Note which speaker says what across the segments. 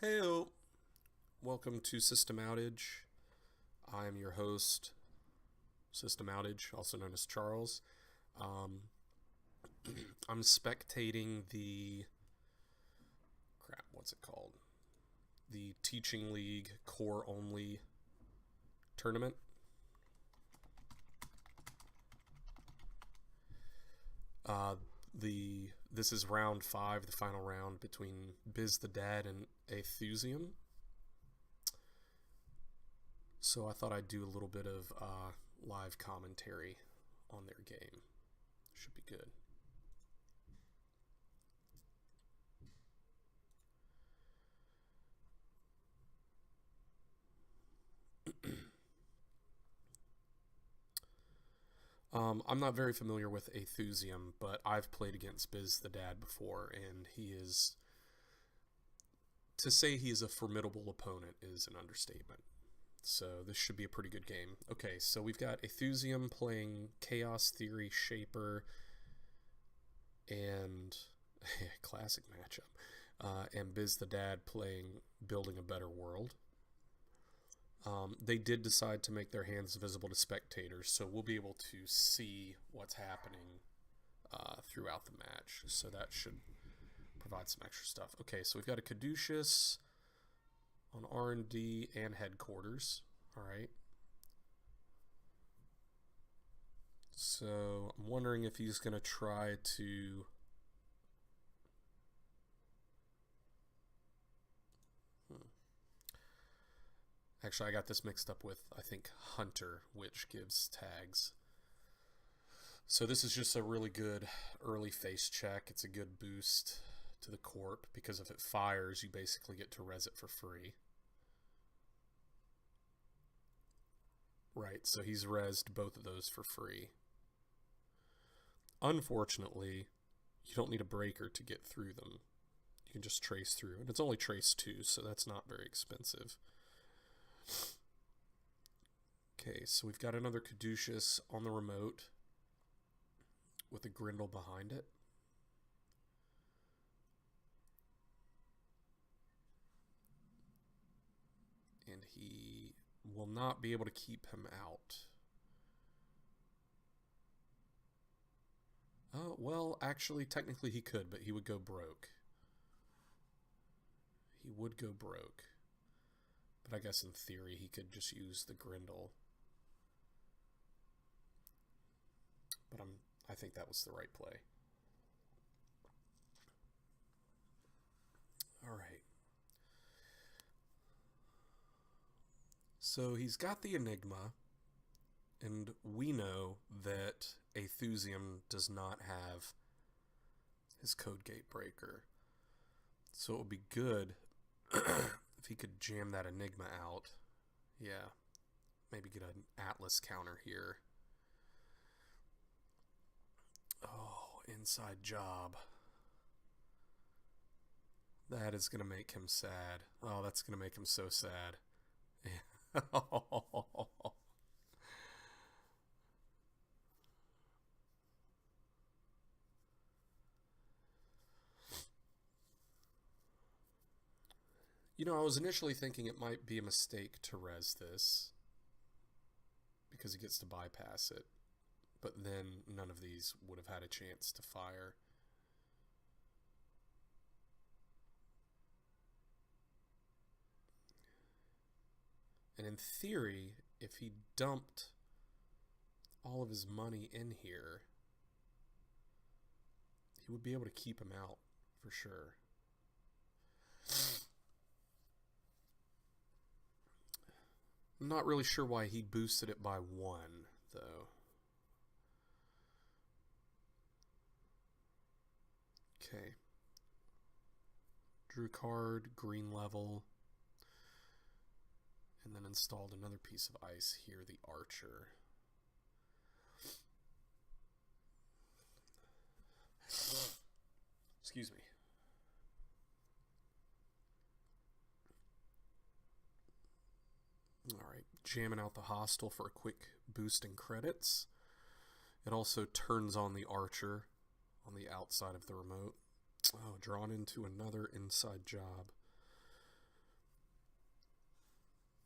Speaker 1: Heyo! Welcome to System Outage. I am your host, System Outage, also known as Charles. Um, I'm spectating the what's it called? The Teaching League Core Only tournament. Uh, this is round 5, the final round between BizTheDad and Aethusium. So I thought I'd do a little bit of live commentary on their game. Should be good. I'm not very familiar with Aethusium, but I've played against BizTheDad before, and to say he is a formidable opponent is an understatement. So this should be a pretty good game. Okay, so we've got Aethusium playing Chaos Theory Shaper and classic matchup, and BizTheDad playing Building a Better World. They did decide to make their hands visible to spectators, so we'll be able to see what's happening throughout the match. So that should provide some extra stuff. Okay, so we've got a Caduceus on R&D and headquarters. All right. So I'm wondering if he's going to try to... Actually, I got this mixed up with, I think, Hunter, which gives tags. So this is just a really good early face check. It's a good boost to the corp, because if it fires, you basically get to res it for free. Right, so he's rezzed both of those for free. Unfortunately, you don't need a breaker to get through them. You can just trace through, and it's only trace 2, so that's not very expensive. Okay, so we've got another Caduceus on the remote with a Grindle behind it. And he will not be able to keep him out. Oh, well, actually, technically he could, but he would go broke. He would go broke. But I guess in theory he could just use the Grindle. But I think that was the right play. All right. So he's got the Enigma, and we know that Aethusium does not have his Code Gate Breaker. So it would be good if he could jam that Enigma out. Yeah. Maybe get an Atlas counter here. Oh, inside job. That is going to make him sad. Oh, that's going to make him so sad. You know, I was initially thinking it might be a mistake to res this, because he gets to bypass it. But then none of these would have had a chance to fire. And in theory, if he dumped all of his money in here, he would be able to keep him out for sure. I'm not really sure why he boosted it by 1, though. Okay. Drew card, green level, and then installed another piece of ice here, the Archer. Excuse me. Alright, jamming out the Hostile for a quick boost in credits. It also turns on the Archer on the outside of the remote. Oh, drawn into another inside job.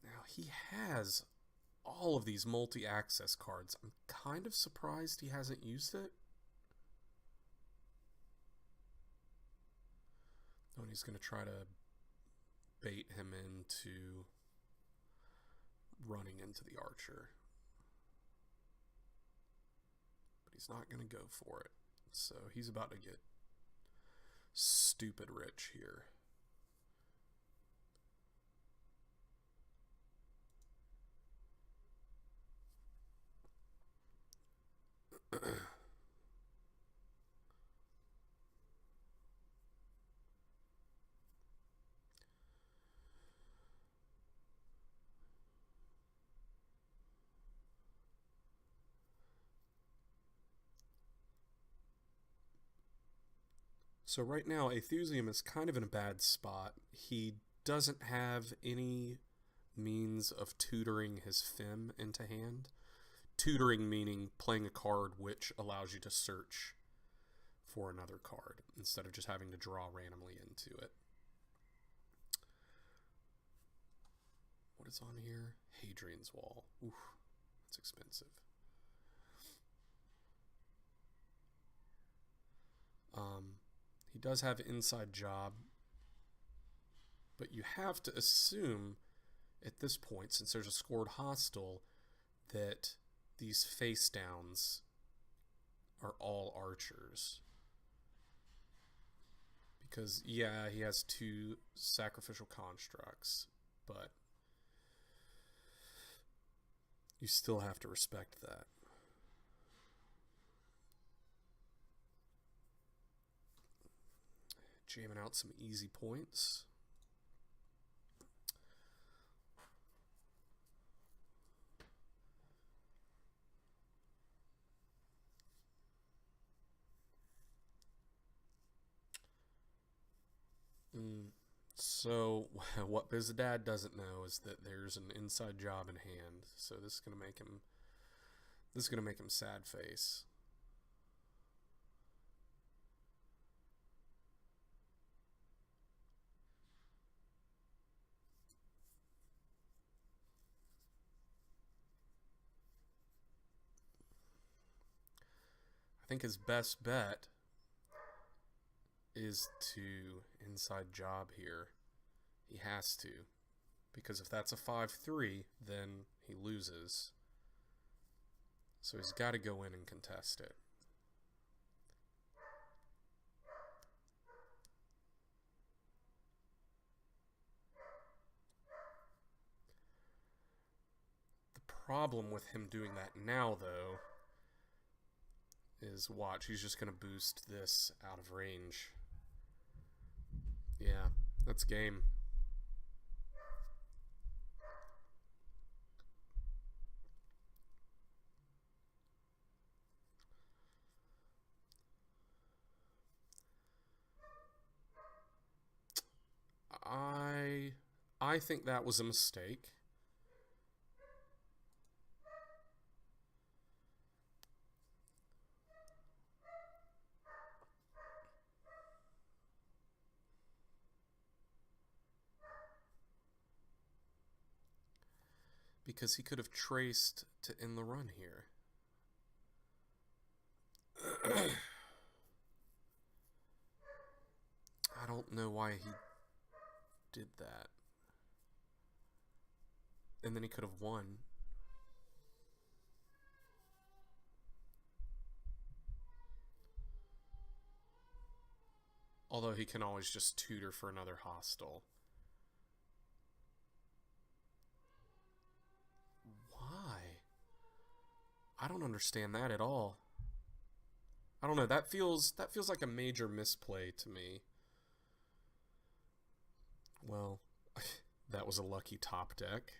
Speaker 1: Now, he has all of these multi-access cards. I'm kind of surprised he hasn't used it. Oh, and he's going to try to bait him into running into the archer. But he's not going to go for it. So he's about to get stupid rich here. So right now, Aethusium is kind of in a bad spot. He doesn't have any means of tutoring his Fem into hand. Tutoring meaning playing a card which allows you to search for another card instead of just having to draw randomly into it. What is on here? Hadrian's Wall. Oof, that's expensive. He does have Inside Job, but you have to assume at this point, since there's a scored hostile, that these face downs are all archers. Because, yeah, he has 2 sacrificial constructs, but you still have to respect that. Jamming out some easy points. So what BizTheDad doesn't know is that there's an inside job in hand. So this is gonna make him sad face. I think his best bet is to inside job here. He has to, because if that's a 5-3, then he loses. So he's got to go in and contest it. The problem with him doing that now, though, is watch, he's just going to boost this out of range. Yeah, that's game. I think that was a mistake. Because he could have traced to end the run here. I don't know why he did that. And then he could have won. Although he can always just tutor for another hostile. Why? I don't understand that at all. I don't know, that feels like a major misplay to me. Well, that was a lucky top deck.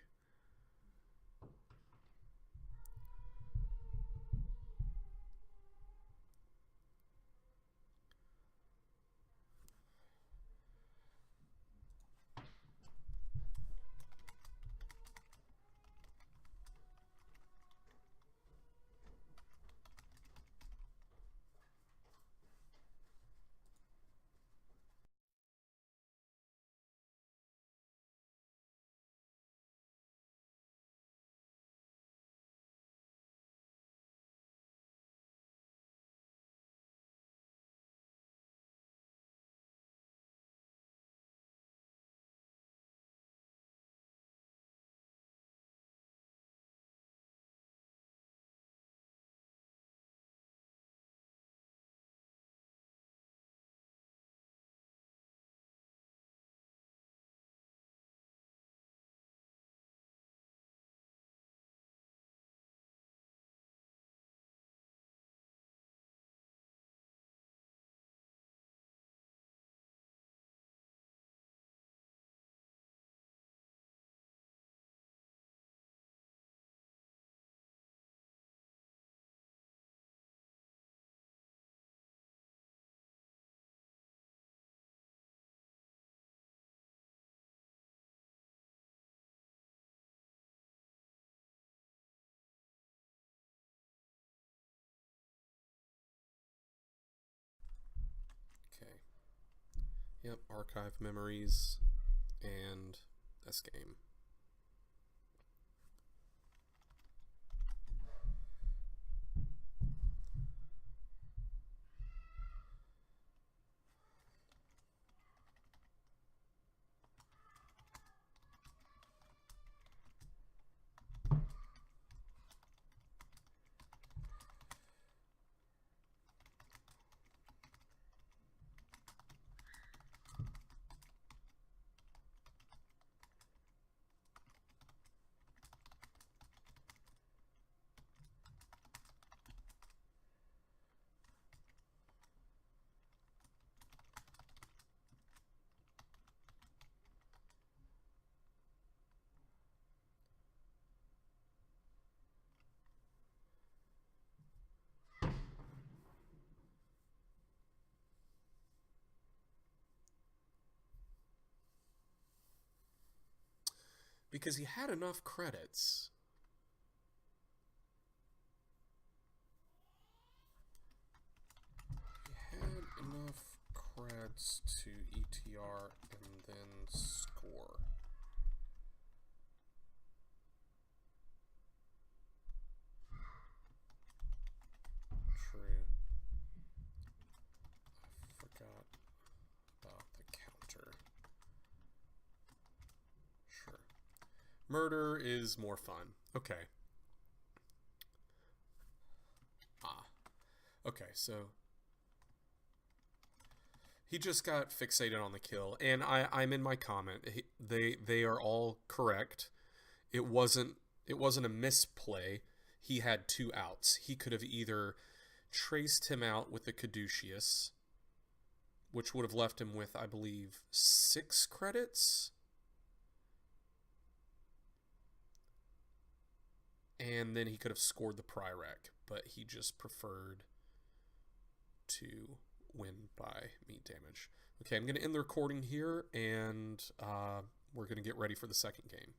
Speaker 1: Yep, archive memories and this game. Because he had enough credits. He had enough creds to ETR and then score. True. I forgot about the counter. Sure. Murder is more fun. Okay. Okay, so he just got fixated on the kill, and I'm in my comment. They are all correct. It wasn't a misplay. He had 2 outs. He could have either traced him out with the Caduceus, which would have left him with, I believe, 6 credits. And then he could have scored the Pyrrhec, but he just preferred to win by meat damage. Okay, I'm going to end the recording here, and we're going to get ready for the second game.